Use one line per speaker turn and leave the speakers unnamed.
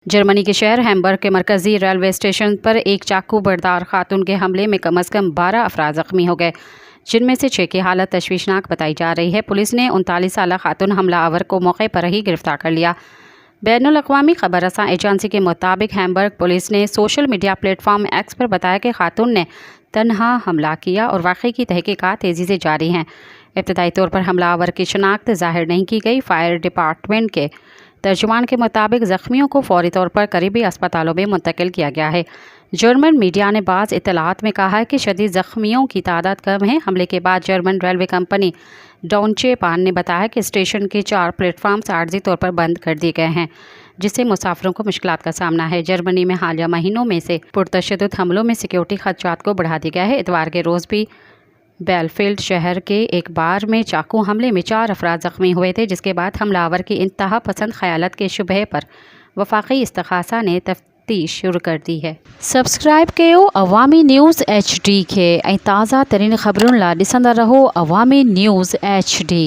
Germany के शहर Hamburg के मरकजी रेलवे स्टेशन पर एक चाकू बरदार खातून के हमले में कम से कम 12 अफराद जख्मी हो गए, जिनमें से 6 की हालत तशवीशनाक बताई जा रही है। पुलिस ने 39 साला खातून हमलावर को मौके पर ही गिरफ्तार कर लिया। बैनुल-अक़वामी खबर रसां एजेंसी के मुताबिक हैम्बर्ग पुलिस ने सोशल मीडिया प्लेटफॉर्म एक्स पर बताया कि खातून ने तन्हा हमला किया और वाक़े की तहकीकात तेज़ी से जारी हैं। इब्तदाई तौर पर हमलावर की शनाख्त ज़ाहिर नहीं की गई। फायर डिपार्टमेंट के तर्जुमान के मुताबिक ज़ख्मियों को फौरी तौर पर करीबी अस्पतालों में मुंतकिल किया गया है। जर्मन मीडिया ने बाज़ इत्तलात में कहा है कि शदीद ज़ख्मियों की तादाद कम है। हमले के बाद जर्मन रेलवे कंपनी डॉन्चे बान ने बताया कि स्टेशन के 4 प्लेटफार्म्स आर्जी तौर पर बंद कर दिए गए हैं, जिससे मुसाफिरों को मुश्किलात का सामना है। जर्मनी में हालिया महीनों में से पुरतशद्दुद हमलों में सिक्योरिटी खदशात को बढ़ा दिया गया है। इतवार के रोज़ भी बेलफील्ड शहर के एक बार में चाकू हमले में 4 अफराद जख्मी हुए थे, जिसके बाद हमलावर की इंतहा पसंद ख़यालत के शुबहे पर वफाकी इस्तग़ासा ने तफ्तीश शुरू कर दी है। सब्सक्राइब कयो अवामी न्यूज़ HD के ताज़ा तरीन ख़बरुन ला ॾिसंदा रहो अवामी न्यूज़ HD।